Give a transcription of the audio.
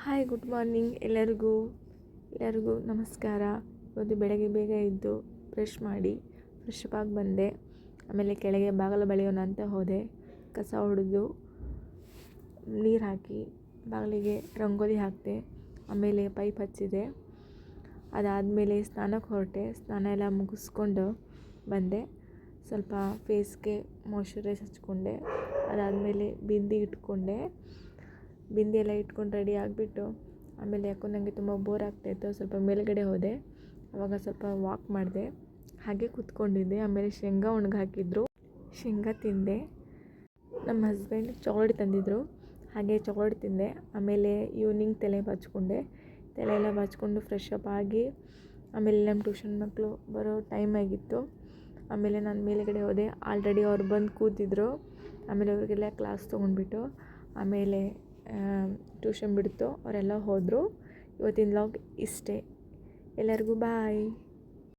Hi, good morning ಎಲ್ಲರಿಗೂ ನಮಸ್ಕಾರ. ಇವತ್ತು ಬೆಳಗ್ಗೆ ಬೇಗ ಎದ್ದು ಬ್ರಷ್ ಮಾಡಿ ಫ್ರೆಶ್ ಅಪ್ ಆಗಿ ಬಂದೆ. ಆಮೇಲೆ ಕೆಳಗೆ ಬಾಗಿಲು ಬಳಿಯೋಣ ಅಂತ ಹೋದೆ. ಕಸ ಹೊಡೆದು ನೀರು ಹಾಕಿ ಬಾಗಿಲಿಗೆ ರಂಗೋಲಿ ಹಾಕಿದೆ. ಆಮೇಲೆ ಪೈಪ್ ಹಚ್ಚಿದೆ. ಅದಾದಮೇಲೆ ಸ್ನಾನಕ್ಕೆ ಹೊರಟೆ. ಸ್ನಾನ ಎಲ್ಲ ಮುಗಿಸ್ಕೊಂಡು ಬಂದೆ. ಸ್ವಲ್ಪ ಫೇಸ್ಗೆ ಮಾಯ್ಶ್ಚರೈಸ್ ಹಚ್ಕೊಂಡೆ. ಅದಾದಮೇಲೆ ಬಿಂದಿ ಇಟ್ಕೊಂಡೆ. ಬಿಂದಿ ಎಲ್ಲ ಇಟ್ಕೊಂಡು ರೆಡಿ ಆಗಿಬಿಟ್ಟು ಆಮೇಲೆ ಯಾಕೋ ನನಗೆ ತುಂಬ ಬೋರ್ ಆಗ್ತಾಯಿತ್ತು. ಸ್ವಲ್ಪ ಮೇಲ್ಗಡೆ ಹೋದೆ. ಆವಾಗ ಸ್ವಲ್ಪ ವಾಕ್ ಮಾಡಿದೆ. ಹಾಗೆ ಕೂತ್ಕೊಂಡಿದ್ದೆ. ಆಮೇಲೆ ಶೇಂಗಾ ಹಾಕಿದ್ರು, ಶೇಂಗಾ ತಿಂದೆ. ನಮ್ಮ ಹಸ್ಬೆಂಡ್ ಚಾಕ್ಲೇಟ್ ತಂದಿದ್ದರು, ಹಾಗೆ ಚಾಕ್ಲೇಟ್ ತಿಂದೆ. ಆಮೇಲೆ ಈವ್ನಿಂಗ್ ತಲೆ ಬಾಚ್ಕೊಂಡೆ. ತಲೆ ಎಲ್ಲ ಬಾಚ್ಕೊಂಡು ಫ್ರೆಶ್ ಅಪ್ ಆಗಿ ಆಮೇಲೆ ನಮ್ಮ ಟ್ಯೂಷನ್ ಮಕ್ಕಳು ಬರೋ ಟೈಮ್ ಆಗಿತ್ತು. ಆಮೇಲೆ ನಾನು ಮೇಲ್ಗಡೆ ಹೋದೆ. ಆಲ್ರೆಡಿ ಅವ್ರು ಬಂದು ಕೂತಿದ್ರು. ಆಮೇಲೆ ಅವರಿಗೆಲ್ಲ ಕ್ಲಾಸ್ ತೊಗೊಂಡ್ಬಿಟ್ಟು ಆಮೇಲೆ ಟ್ಯೂಷನ್ ಬಿಡ್ತು. ಅವರೆಲ್ಲ ಹೋದರು. ಇವತ್ತಿನ ವ್ಲಾಗ್ ಇಷ್ಟೇ. ಎಲ್ಲರಿಗೂ ಬಾಯ್.